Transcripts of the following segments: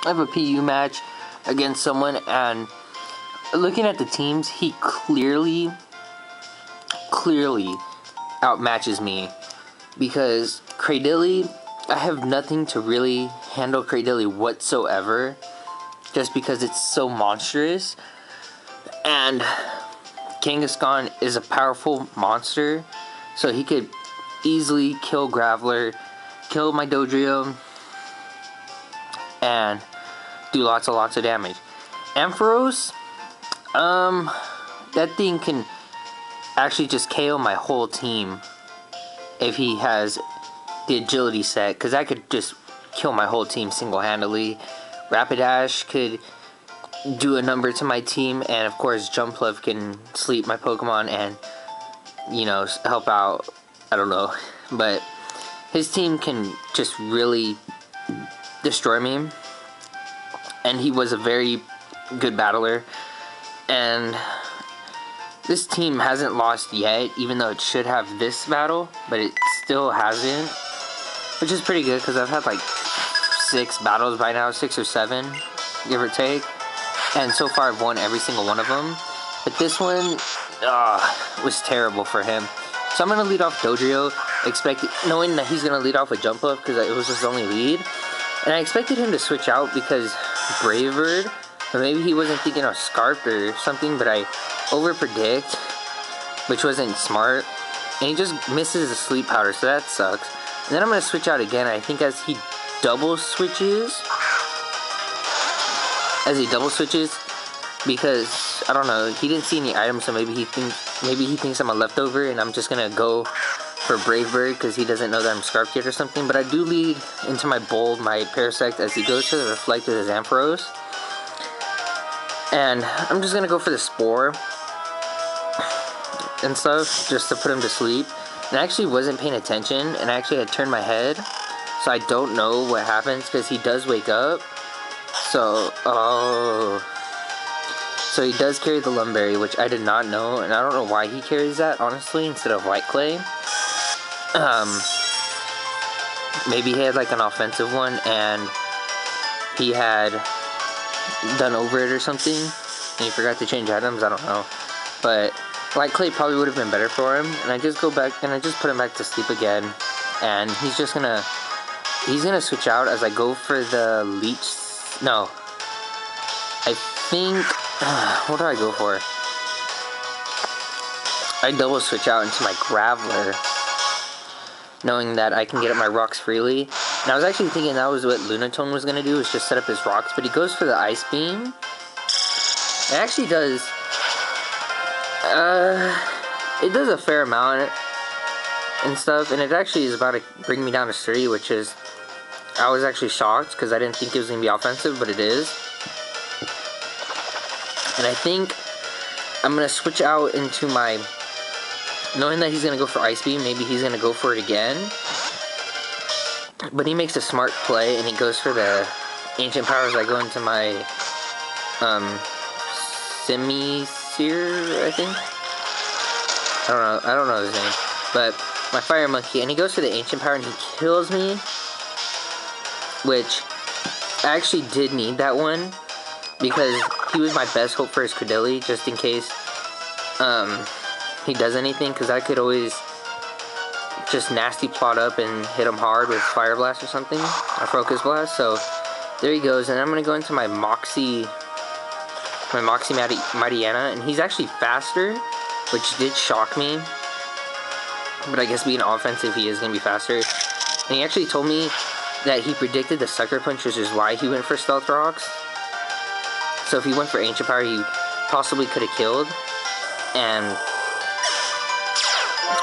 I have a PU match against someone, and looking at the teams, he clearly outmatches me, because Cradilly, I have nothing to really handle Cradilly whatsoever, just because it's so monstrous. And Kangaskhan is a powerful monster, so he could easily kill Graveler, kill my Dodrio, and do lots of damage. Ampharos, that thing can actually just KO my whole team if he has the agility set, because I could just kill my whole team single-handedly. Rapidash could do a number to my team, and of course Jumpluff can sleep my Pokemon and, you know, help out. I don't know, but his team can just really destroy me, and he was a very good battler. And this team hasn't lost yet, even though it should have this battle, but it still hasn't, which is pretty good, because I've had like 6 battles by now, 6 or 7, give or take, and so far I've won every single one of them. But this one was terrible for him. So I'm going to lead off Dodrio, knowing that he's going to lead off with Jump Up, because it was his only lead. And I expected him to switch out because Brave Bird, or maybe he wasn't thinking of Scarf or something, but I over-predict, which wasn't smart. And he just misses the Sleep Powder, so that sucks. And then I'm going to switch out again, I think as he double switches, because, I don't know, he didn't see any items, so maybe he thinks I'm a leftover, and I'm just gonna go for Brave Bird because he doesn't know that I'm Scarf Kid or something. But I do lead into my Bold, my Parasect, as he goes to the Reflect with his Ampharos. And I'm just gonna go for the Spore and stuff, just to put him to sleep. And I actually wasn't paying attention, and I actually had turned my head, so I don't know what happens, because he does wake up. So, so he does carry the Lumberry, which I did not know, and I don't know why he carries that, honestly, instead of White Clay. Maybe he had like an offensive one, and he had done over it or something, and he forgot to change items, I don't know. But White Clay probably would have been better for him, and I just go back, and I just put him back to sleep again, and he's gonna switch out as I go for the Leech. No, I think, what do I go for? I double switch out into my Graveler, knowing that I can get up my rocks freely. And I was actually thinking that was what Lunatone was going to do, is just set up his rocks, but he goes for the Ice Beam. It actually does, it does a fair amount and stuff, and it actually is about to bring me down to 3, which is, I was actually shocked, because I didn't think it was going to be offensive, but it is. And I think I'm going to switch out into my, knowing that he's going to go for Ice Beam, maybe he's going to go for it again. But he makes a smart play, and he goes for the Ancient Powers. I go into my, Semi-Seer, I think? I don't know his name. But my Fire Monkey, and he goes for the Ancient Power, and he kills me. Which, I actually did need that one, because he was my best hope for his Cradilly, just in case he does anything, because I could always just nasty plot up and hit him hard with Fire Blast or something, or Focus Blast. So there he goes, and I'm going to go into my Moxie Mightyena, and he's actually faster, which did shock me, but I guess being offensive, he is going to be faster. And he actually told me that he predicted the Sucker Punch, which is why he went for Stealth Rocks. So if he went for Ancient Power, he possibly could have killed. And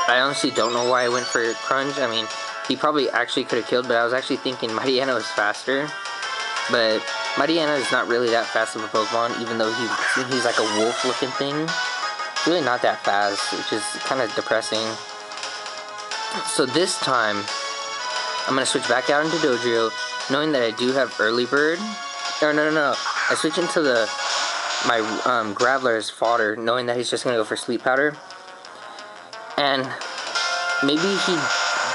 I honestly don't know why I went for Crunch. I mean, he probably actually could have killed, but I was actually thinking Mightyena was faster. But Mightyena is not really that fast of a Pokemon, even though he's like a wolf-looking thing. It's really not that fast, which is kind of depressing. So this time, I'm going to switch back out into Dodrio, knowing that I do have Early Bird. Or no. I switch into my Graveler as fodder, knowing that he's just going to go for Sleep Powder. And maybe he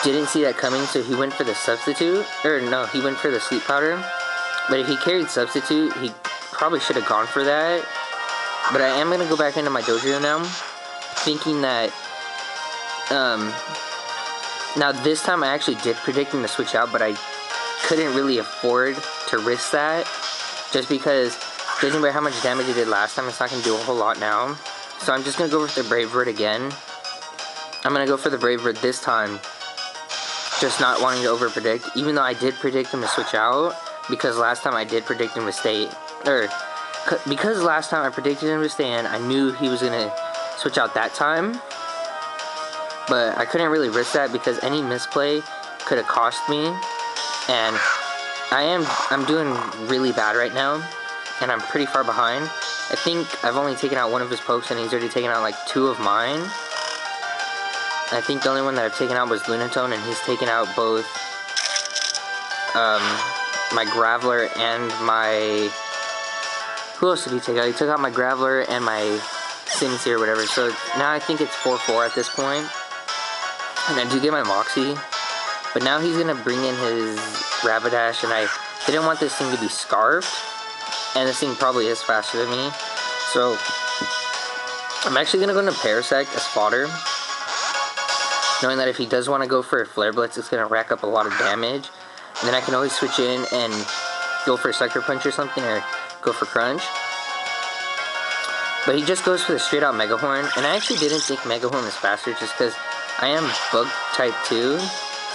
didn't see that coming, so he went for the Substitute. Or no, he went for the Sleep Powder. But if he carried substitute, he probably should have gone for that. But I am going to go back into my dojo now, thinking that, now this time I actually did predict him to switch out, but I couldn't really afford to risk that, just because, judging by how much damage he did last time, it's not going to do a whole lot now. So I'm just going to go with the Brave Bird again. I'm going to go for the Brave Bird this time, just not wanting to over-predict, even though I did predict him to switch out, because last time I did predict him to stay, because last time I predicted him to stay in, I knew he was going to switch out that time, but I couldn't really risk that because any misplay could have cost me, and I'm doing really bad right now, and I'm pretty far behind. I think I've only taken out one of his pokes, and he's already taken out like 2 of mine. I think the only one that I've taken out was Lunatone, and he's taken out both my Graveler and my... Who else did he take out? He took out my Graveler and my Sinsy or whatever. So now I think it's 4-4 at this point. And I do get my Moxie. But now he's going to bring in his Rapidash, and I didn't want this thing to be Scarfed. And this thing probably is faster than me. So I'm actually going to go into Parasect as fodder, knowing that if he does want to go for a Flare Blitz, it's going to rack up a lot of damage. And then I can always switch in and go for a Sucker Punch or something, or go for Crunch. But he just goes for the straight out Mega Horn, and I actually didn't think Mega Horn was faster just because I am Bug type 2,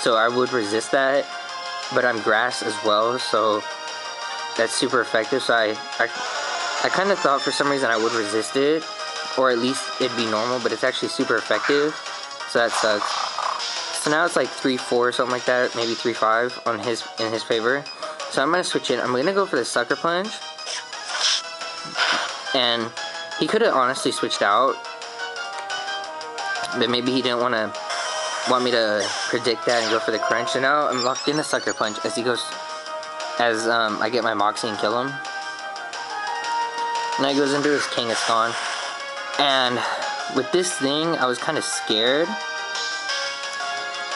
so I would resist that, but I'm Grass as well, so that's super effective. So I kind of thought for some reason I would resist it, or at least it'd be normal, but it's actually super effective, so that sucks. So now it's like 3-4 or something like that, maybe 3-5 on in his favor. So I'm going to switch in. I'm going to go for the Sucker Punch. And he could have honestly switched out, but maybe he didn't want me to predict that and go for the Crunch. So now I'm locked in a Sucker Punch as he goes, as I get my Moxie and kill him. And he goes into his Kangaskhan. And with this thing, I was kind of scared.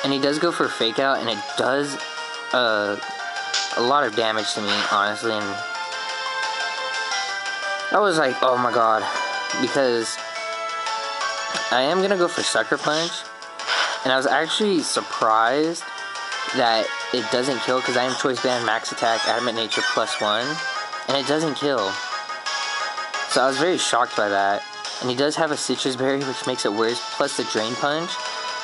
And he does go for a Fake Out, and it does a lot of damage to me, honestly. And I was like, oh my god, because I am gonna go for Sucker Punch, and I was actually surprised that it doesn't kill, because I am Choice Band, Max Attack, Adamant Nature +1, and it doesn't kill. So I was very shocked by that. And he does have a Citrus Berry, which makes it worse, plus the Drain Punch.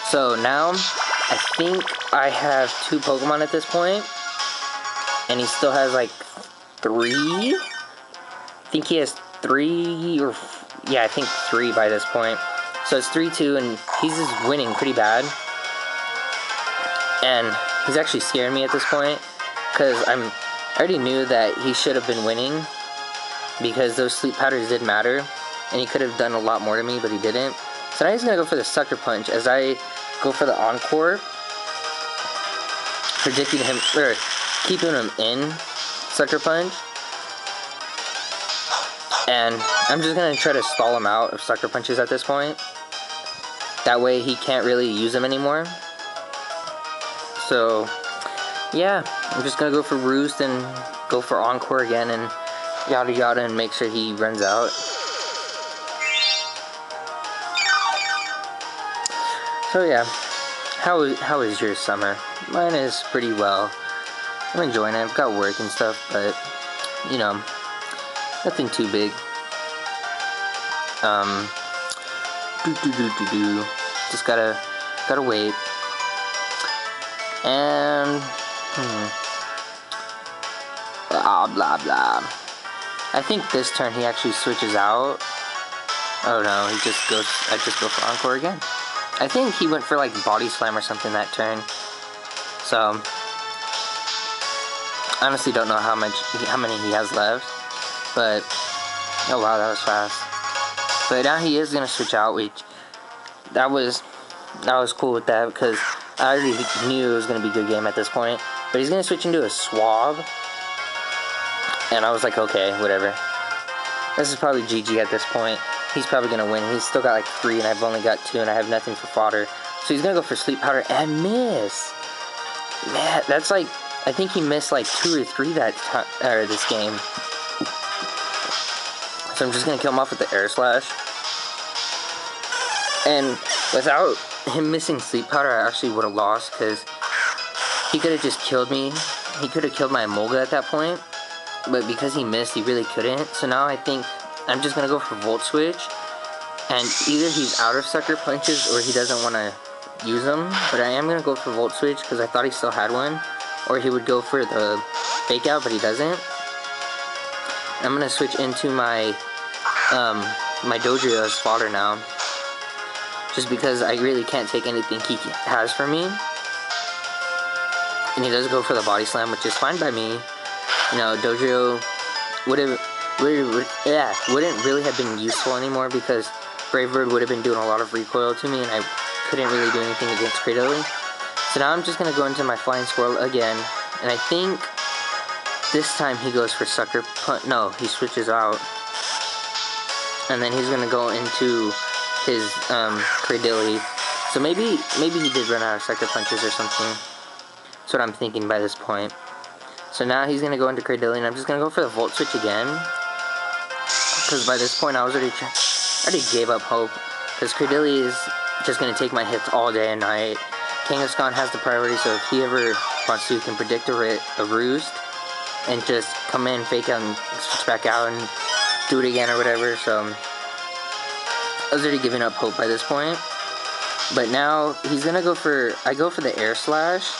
So now I think I have 2 Pokemon at this point, and he still has like 3? I think he has 3, or yeah, I think 3 by this point. So it's 3-2, and he's just winning pretty bad. And he's actually scaring me at this point, because I already knew that he should have been winning, because those Sleep Powders did matter, and he could have done a lot more to me, but he didn't. So now he's going to go for the Sucker Punch as I go for the Encore, predicting him, or keeping him in Sucker Punch. And I'm just going to try to stall him out of Sucker Punches at this point. That way he can't really use them anymore. So, yeah, I'm just going to go for Roost and go for Encore again and yada yada and make sure he runs out. So yeah, how is your summer? Mine is pretty well. I'm enjoying it. I've got work and stuff, but you know, nothing too big. Just gotta wait. And blah blah blah. I think this turn he actually switches out. Oh no, he just goes. I just go for Encore again. I think he went for like Body Slam or something that turn. So honestly don't know how many he has left. But oh wow, that was fast. But now he is gonna switch out, which that was cool with that, because I already knew it was gonna be a good game at this point. But he's gonna switch into a Swab, and I was like, okay, whatever. This is probably GG at this point. He's probably gonna win. He's still got like 3, and I've only got 2, and I have nothing for fodder. So he's gonna go for Sleep Powder and miss. Man, that's like I think he missed like 2 or 3 that time, or this game. So I'm just gonna kill him off with the air slash. And without him missing sleep powder, I actually would have lost, because he could have just killed me. He could have killed my Emolga at that point, but because he missed, he really couldn't. So now I think I'm just gonna go for Volt Switch, and either he's out of sucker punches or he doesn't want to use them. But I am gonna go for Volt Switch because I thought he still had one, or he would go for the fake out, but he doesn't. I'm gonna switch into my my Dojo as fodder now, just because I really can't take anything he has for me. And he does go for the body slam, which is fine by me. You know, Dojo wouldn't really have been useful anymore, because Brave Bird would have been doing a lot of recoil to me, and I couldn't really do anything against Cradily. So now I'm just gonna go into my Flying Squirrel again, and I think this time he goes for Sucker Punch. No, he switches out, and then he's gonna go into his Cradily. So maybe he did run out of Sucker Punches or something. That's what I'm thinking by this point. So now he's going to go into Cradily, and I'm just going to go for the Volt Switch again. Because by this point I was already gave up hope. Because Cradily is just going to take my hits all day and night. Kangaskhan has the priority, so if he ever wants to, he can predict a roost. And just come in, fake out, and switch back out, and do it again or whatever. So I was already giving up hope by this point. But now he's going to go for, I go for the Air Slash.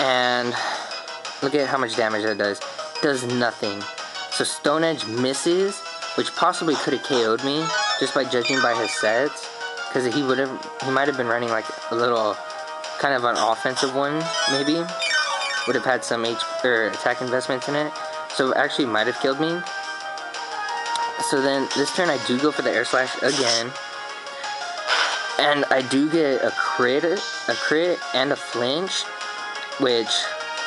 And look at how much damage that does. Does nothing. So Stone Edge misses, which possibly could have KO'd me just by judging by his sets, because he might have been running like a little kind of an offensive one, maybe. Would have had some attack investments in it, so it actually might have killed me. So then this turn I do go for the Air Slash again, and I do get a crit and a flinch, which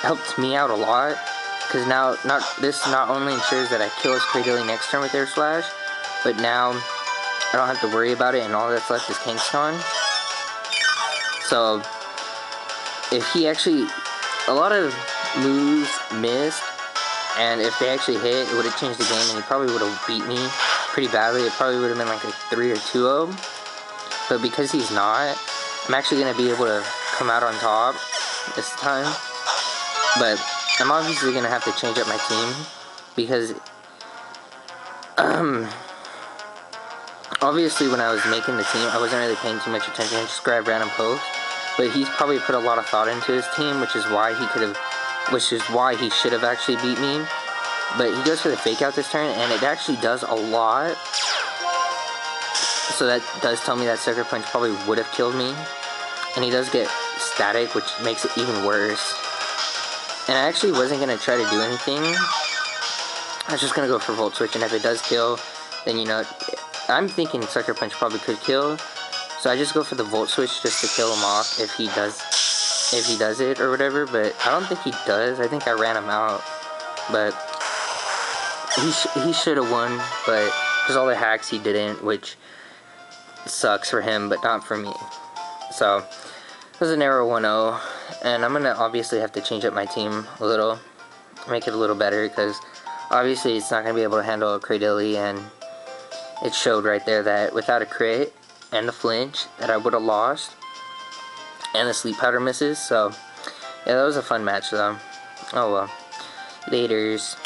helped me out a lot, because now this not only ensures that I kill his Cradily next turn with Air Slash, but now I don't have to worry about it, and all that's left is Kangaskhan. So if he actually, a lot of moves missed, and if they actually hit, it would have changed the game, and he probably would have beat me pretty badly. It probably would have been like a 3 or 2-0. But because he's not, I'm actually going to be able to come out on top this time. But I'm obviously going to have to change up my team, because obviously when I was making the team, I wasn't really paying too much attention. I just grabbed random posts. But he's probably put a lot of thought into his team, which is why he should have actually beat me. But he goes for the fake out this turn, and it actually does a lot. So that does tell me that Sucker Punch probably would have killed me. And he does get static, which makes it even worse. And I actually wasn't going to try to do anything. I was just going to go for Volt Switch, and if it does kill, then, you know, I'm thinking Sucker Punch probably could kill. So I just go for the Volt Switch just to kill him off if he does it or whatever. But I don't think he does. I think I ran him out. But he should have won, but because all the hacks he didn't, which sucks for him, but not for me. So it was an error 1-0, and I'm gonna obviously have to change up my team a little, make it a little better, because obviously it's not gonna be able to handle a Cradily, and it showed right there that without a crit and the flinch that I would have lost, and the sleep powder misses. So yeah, that was a fun match though. Oh well, laters.